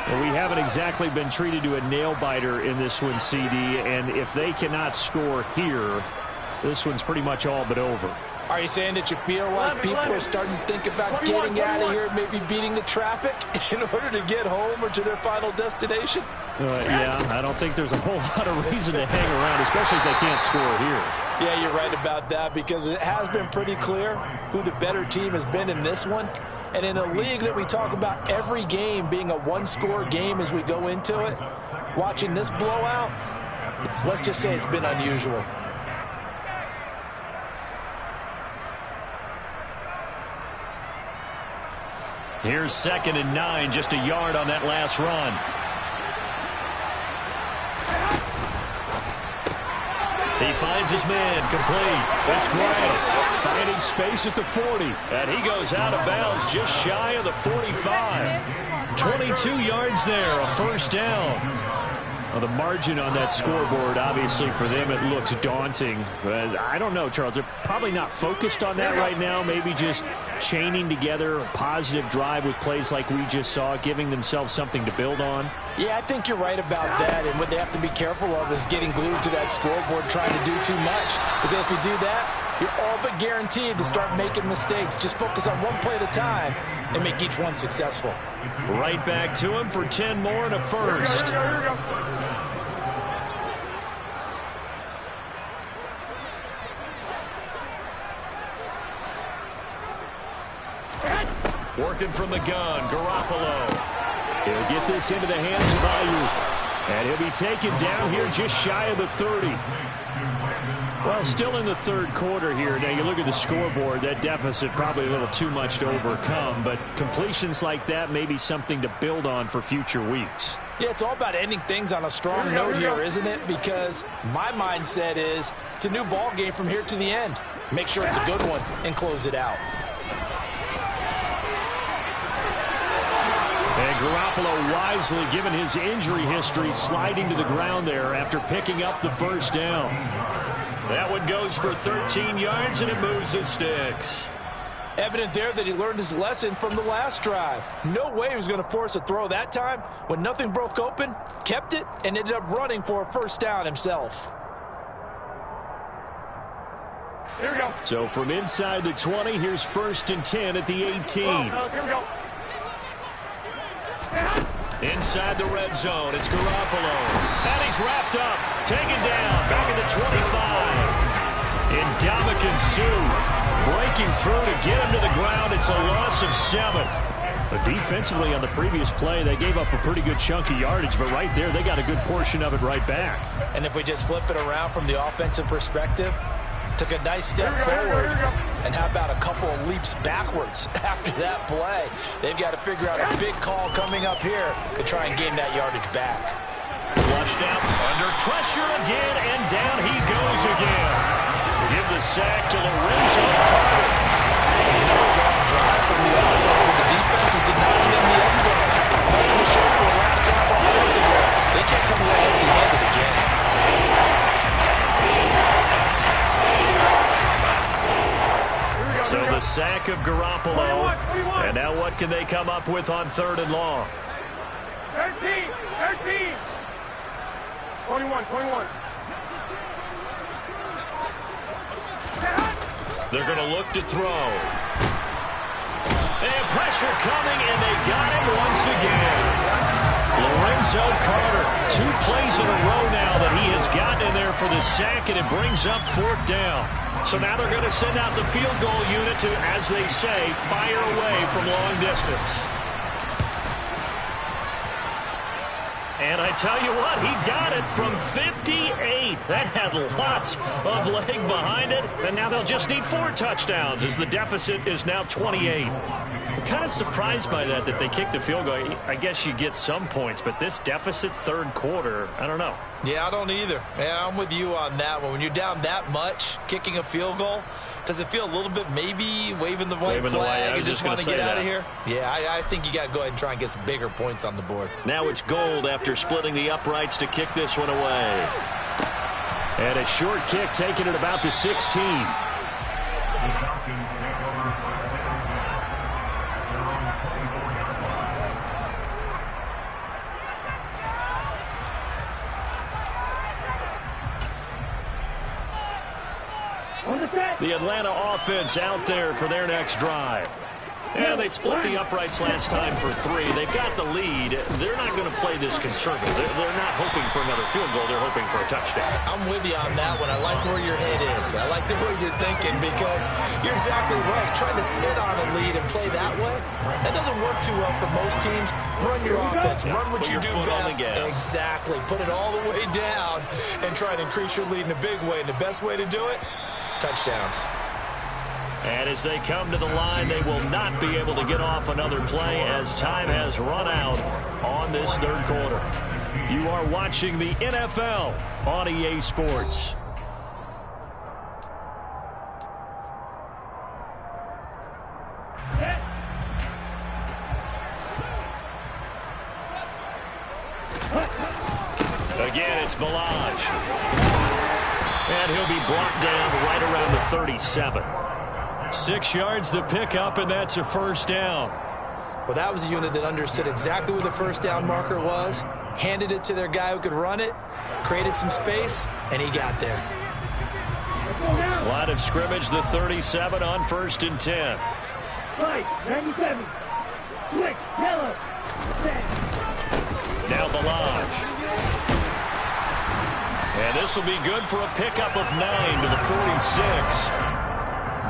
And we haven't exactly been treated to a nail-biter in this one, CD, and if they cannot score here, this one's pretty much all but over. Are you saying that you feel like people are starting to think about getting out of here and maybe beating the traffic in order to get home or to their final destination? Yeah, I don't think there's a whole lot of reason to hang around, especially if they can't score here. Yeah, you're right about that because it has been pretty clear who the better team has been in this one. And in a league that we talk about every game being a one-score game as we go into it, watching this blowout, let's just say it's been unusual. Here's 2nd and 9, just a yard on that last run. He finds his man, complete. It's Grant. Finding space at the 40. And he goes out of bounds just shy of the 45. 22 yards there, a first down. Well, the margin on that scoreboard, obviously, for them, it looks daunting. But I don't know, Charles. They're probably not focused on that right now. Maybe just chaining together a positive drive with plays like we just saw, giving themselves something to build on. Yeah, I think you're right about that. And what they have to be careful of is getting glued to that scoreboard, trying to do too much. Because if you do that, you're all but guaranteed to start making mistakes. Just focus on one play at a time and make each one successful. Right back to him for 10 more and a first. Working from the gun, Garoppolo. He'll get this into the hands of Ayuk. And he'll be taken down here just shy of the 30. Well, still in the third quarter here. Now, you look at the scoreboard, that deficit probably a little too much to overcome. But completions like that may be something to build on for future weeks. Yeah, it's all about ending things on a strong note here, isn't it? Because my mindset is it's a new ball game from here to the end. Make sure it's a good one and close it out. And Garoppolo, wisely, given his injury history, sliding to the ground there after picking up the first down. That one goes for 13 yards, and it moves his sticks. Evident there that he learned his lesson from the last drive. No way he was going to force a throw that time. When nothing broke open, kept it, and ended up running for a first down himself. Here we go. So from inside the 20, here's 1st and 10 at the 18. Here we go. Inside the red zone, it's Garoppolo. And he's wrapped up, taken down, back at the 25. Ndamukong Suh breaking through to get him to the ground. It's a loss of 7. But defensively on the previous play, they gave up a pretty good chunk of yardage, but right there, they got a good portion of it right back. And if we just flip it around from the offensive perspective, took a nice step forward, and how about a couple of leaps backwards after that play? They've got to figure out a big call coming up here to try and gain that yardage back. Flushed out, under pressure again, and down he goes again. Give the sack to Lorenzo Carter. Drive from the offense, but the defense is denying them the end zone. Nothing to show for a last drive offensively. They can't come away empty-handed again. So the sack of Garoppolo. And now what can they come up with on 3rd and long? 13. 21. They're going to look to throw. And pressure coming, and they got him once again. Lorenzo Carter, 2 plays in a row now that he has gotten in there for the sack, and it brings up 4th down. So now they're going to send out the field goal unit to, as they say, fire away from long distance. And I tell you what, he got it from 58. That had lots of leg behind it. And now they'll just need 4 touchdowns as the deficit is now 28. I'm kind of surprised by that they kicked the field goal. I guess you get some points, but this deficit 3rd quarter, I don't know. Yeah, I don't either. Yeah, I'm with you on that one. When you're down that much, kicking a field goal, does it feel a little bit maybe waving the white flag and just want to get out of here? Yeah, I think you got to go ahead and try and get some bigger points on the board. Now it's Gold after splitting the uprights to kick this one away. And a short kick taken at about the 16. The Atlanta offense out there for their next drive. And they split the uprights last time for 3. They've got the lead. They're not going to play this conservative. They're not hoping for another field goal. They're hoping for a touchdown. I'm with you on that one. I like where your head is. I like the way you're thinking because you're exactly right. Trying to sit on a lead and play that way, that doesn't work too well for most teams. Run your offense. Run what you do best. Exactly. Put it all the way down and try to increase your lead in a big way. And the best way to do it, touchdowns. And as they come to the line, they will not be able to get off another play as time has run out on this 3rd quarter. You are watching the NFL on EA Sports. Balaj. And he'll be brought down right around the 37. 6 yards the pickup, and that's a first down. Well, that was a unit that understood exactly where the first down marker was, handed it to their guy who could run it, created some space, and he got there. Line of scrimmage, the 37 on 1st and 10. Right, 97. Quick, yellow. Now Balaj. And this will be good for a pickup of 9 to the 46.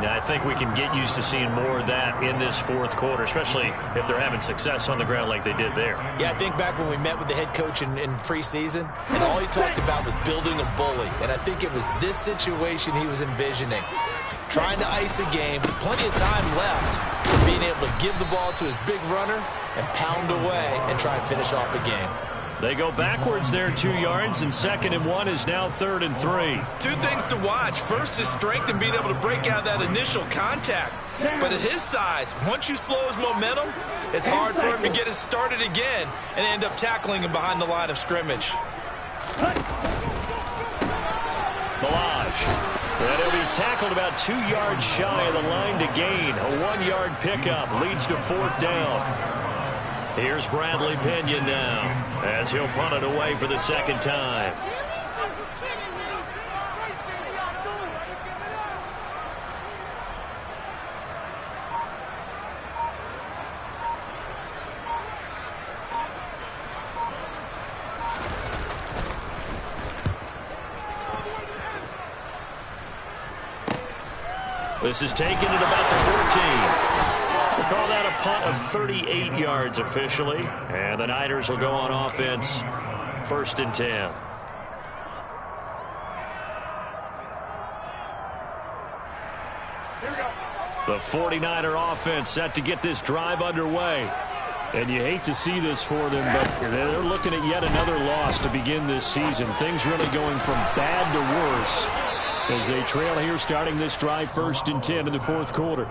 Now, I think we can get used to seeing more of that in this fourth quarter, especially if they're having success on the ground like they did there. Yeah, I think back when we met with the head coach in preseason, and all he talked about was building a bully. And I think it was this situation he was envisioning. Trying to ice a game, plenty of time left for being able to give the ball to his big runner and pound away and try and finish off a game. They go backwards there 2 yards, and 2nd and 1 is now 3rd and 3. Two things to watch. First is strength and being able to break out that initial contact. But at his size, once you slow his momentum, it's hard for him to get it started again and end up tackling him behind the line of scrimmage. Balaj. And he'll be tackled about 2 yards shy of the line to gain. A 1-yard pickup leads to 4th down. Here's Bradley Pinion now as he'll punt it away for the 2nd time. This is taken at about the 14. We'll call that a punt of 38 yards officially. And the Niners will go on offense 1st and 10. The 49er offense set to get this drive underway. And you hate to see this for them, but they're looking at yet another loss to begin this season. Things really going from bad to worse as they trail here starting this drive 1st and 10 in the fourth quarter.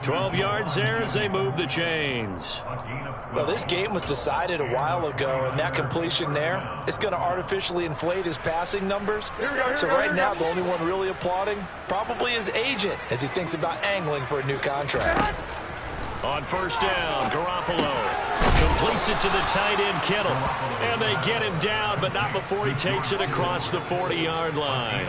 12 yards there as they move the chains. Well, this game was decided a while ago, and that completion there, it's going to artificially inflate his passing numbers. So right now, the only one really applauding probably his agent as he thinks about angling for a new contract. On 1st down, Garoppolo completes it to the tight end, Kittle. And they get him down, but not before he takes it across the 40-yard line.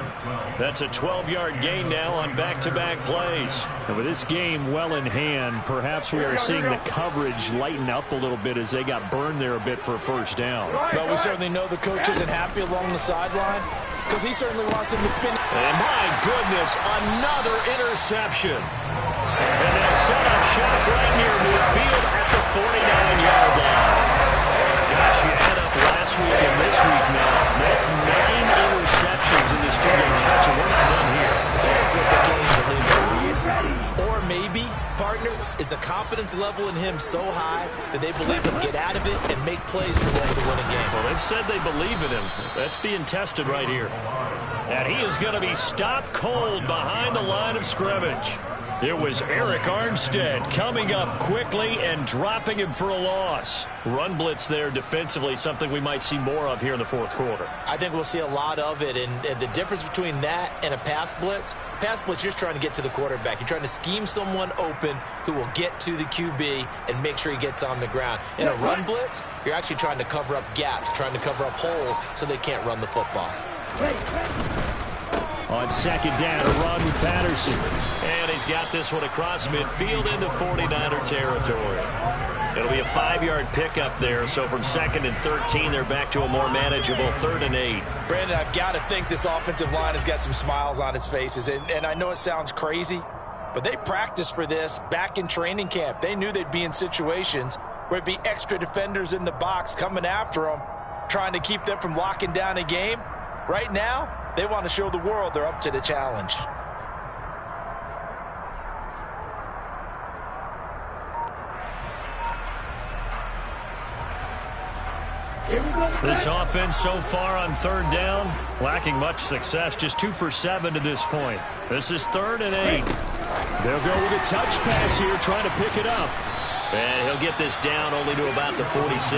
That's a 12-yard gain now on back-to-back plays. And with this game well in hand, perhaps we are seeing the coverage lighten up a little bit as they got burned there a bit for a 1st down. But we certainly know the coach isn't happy along the sideline because he certainly wants him to finish. And my goodness, another interception. And they'll set up shop right near midfield at the 49-yard line. Gosh, you add up last week and this week now. That's 9 interceptions in this 2-game stretch, and we're not done here. It's almost like the game to leave the leads. Or maybe, partner, is the confidence level in him so high that they believe he'll get out of it and make plays for them to win a game. Well, they've said they believe in him. That's being tested right here. And he is going to be stopped cold behind the line of scrimmage. It was Eric Armstead coming up quickly and dropping him for a loss. Run blitz there defensively, something we might see more of here in the fourth quarter. I think we'll see a lot of it, and the difference between that and a pass blitz, you're just trying to get to the quarterback. You're trying to scheme someone open who will get to the QB and make sure he gets on the ground. In a run blitz, you're actually trying to cover up gaps, trying to cover up holes so they can't run the football. On 2nd down, a run with Patterson. And he's got this one across midfield into 49er territory. It'll be a 5-yard pickup there, so from 2nd and 13, they're back to a more manageable 3rd and 8. Brandon, I've got to think this offensive line has got some smiles on its faces, and I know it sounds crazy, but they practiced for this back in training camp. They knew they'd be in situations where it'd be extra defenders in the box coming after them, trying to keep them from locking down a game. Right now, they want to show the world they're up to the challenge. This offense so far on 3rd down, lacking much success, just 2 for 7 to this point. This is 3rd and 8. They'll go with a touch pass here, trying to pick it up. And he'll get this down only to about the 46.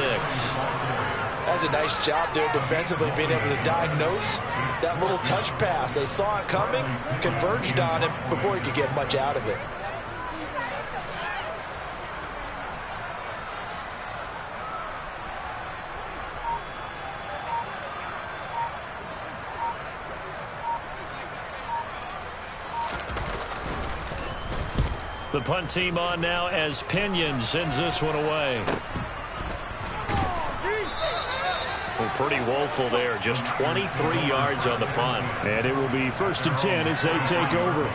That's a nice job there defensively, being able to diagnose that little touch pass. They saw it coming, converged on it before he could get much out of it. The punt team on now as Pinion sends this one away. Well, pretty woeful there. Just 23 yards on the punt. And it will be 1st and 10 as they take over.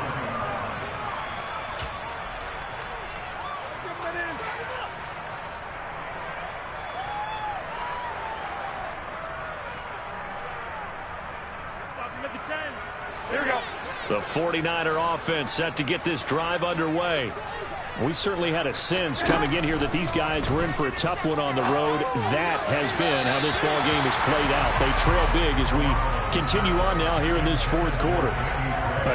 Here we go. The 49er offense set to get this drive underway. We certainly had a sense coming in here that these guys were in for a tough one on the road. That has been how this ball game has played out. They trail big as we continue on now here in this 4th quarter.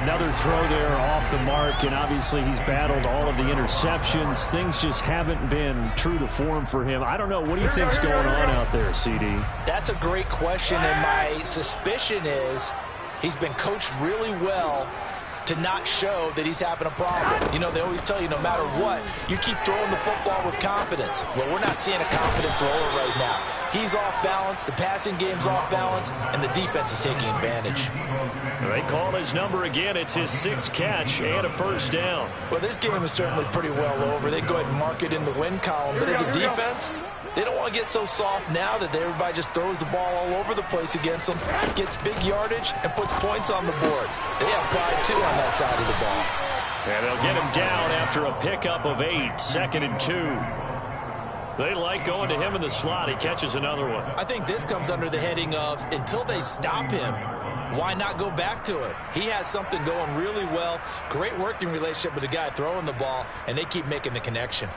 Another throw there off the mark, and obviously he's battled all of the interceptions. Things just haven't been true to form for him. I don't know. What do you think's going on out there, CD? That's a great question, and my suspicion is he's been coached really well to not show that he's having a problem. You know, they always tell you no matter what, you keep throwing the football with confidence. Well, we're not seeing a confident thrower right now. He's off balance, the passing game's off balance, and the defense is taking advantage. They call his number again. It's his 6th catch and a 1st down. Well, this game is certainly pretty well over. They go ahead and mark it in the win column, but as a defense, they don't want to get so soft now that everybody just throws the ball all over the place against them, gets big yardage, and puts points on the board. They have pride, too, on that side of the ball. And they'll get him down after a pickup of 8, 2nd and 2. They like going to him in the slot. He catches another one. I think this comes under the heading of until they stop him, why not go back to it? He has something going really well, great working relationship with the guy throwing the ball, and they keep making the connection.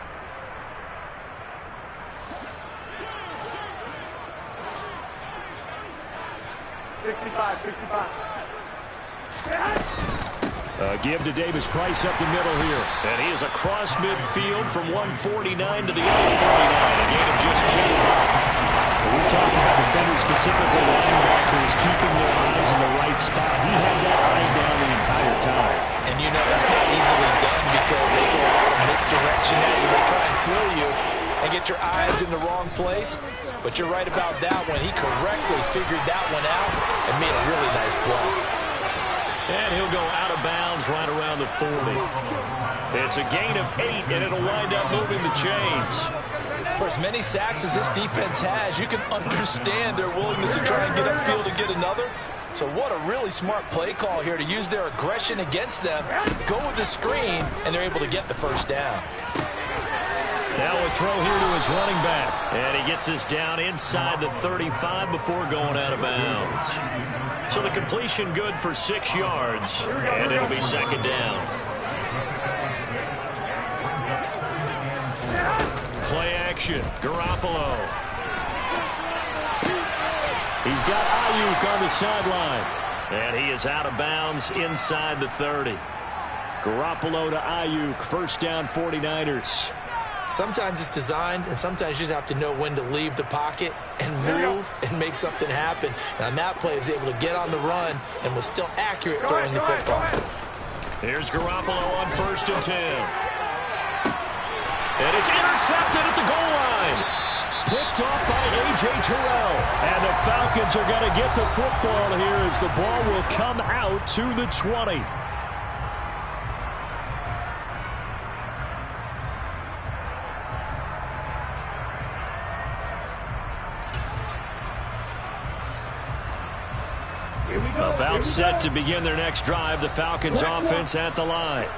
Give to Davis Price up the middle here. And he is across midfield from 149 to the other 49. A gain of just 2. We talk about defenders, specifically linebackers, keeping their eyes in the right spot. He had that eye down the entire time. And you know that's not easily done because they throw a lot of misdirection at you. They try and fool you and get your eyes in the wrong place. But you're right about that one. He correctly figured that one out and made a really nice play. And he'll go out of bounds right around the 40. It's a gain of 8, and it'll wind up moving the chains. For as many sacks as this defense has, you can understand their willingness to try and get upfield and get another. So what a really smart play call here to use their aggression against them, go with the screen, and they're able to get the 1st down. Now a throw here to his running back. And he gets this down inside the 35 before going out of bounds. So the completion good for 6 yards, and it'll be 2nd down. Play action, Garoppolo. He's got Ayuk on the sideline. And he is out of bounds inside the 30. Garoppolo to Ayuk, 1st down 49ers. Sometimes it's designed, and sometimes you just have to know when to leave the pocket and move and make something happen. And on that play, he was able to get on the run and was still accurate throwing the football. Here's Garoppolo on 1st and 10. And it's intercepted at the goal line. Picked off by A.J. Terrell. And the Falcons are going to get the football here as the ball will come out to the 20. About set to begin their next drive, the Falcons offense at the line.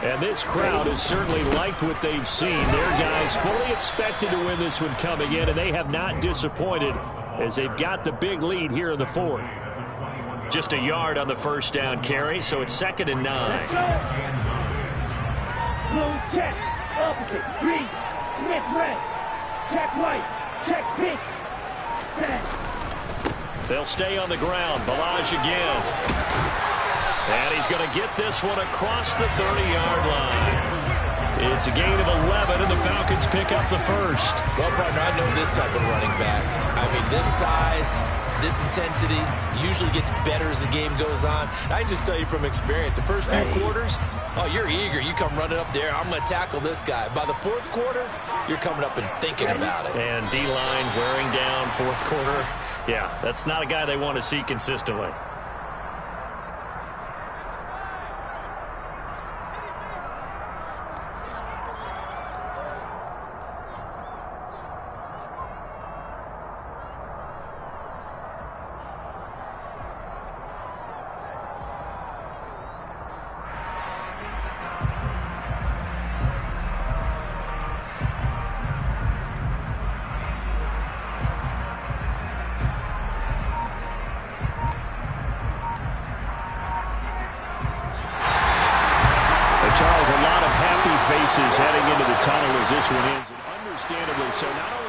And this crowd has certainly liked what they've seen. Their guys fully expected to win this one coming in, and they have not disappointed as they've got the big lead here in the 4th. Just a yard on the 1st down carry, so it's 2nd and 9. Blue check, opposite, green, Smith red, check white, check pink, set. They'll stay on the ground. Balaj again. And he's going to get this one across the 30-yard line. It's a gain of 11, and the Falcons pick up the first. Well, partner, I know this type of running back. I mean, this size, this intensity usually gets better as the game goes on. I can just tell you from experience, the first few quarters, oh, you're eager. You come running up there, I'm going to tackle this guy. By the fourth quarter, you're coming up and thinking about it. And D-line wearing down fourth quarter. Yeah, that's not a guy they want to see consistently. Charles, a lot of happy faces heading into the tunnel as this one ends. And understandably so, not only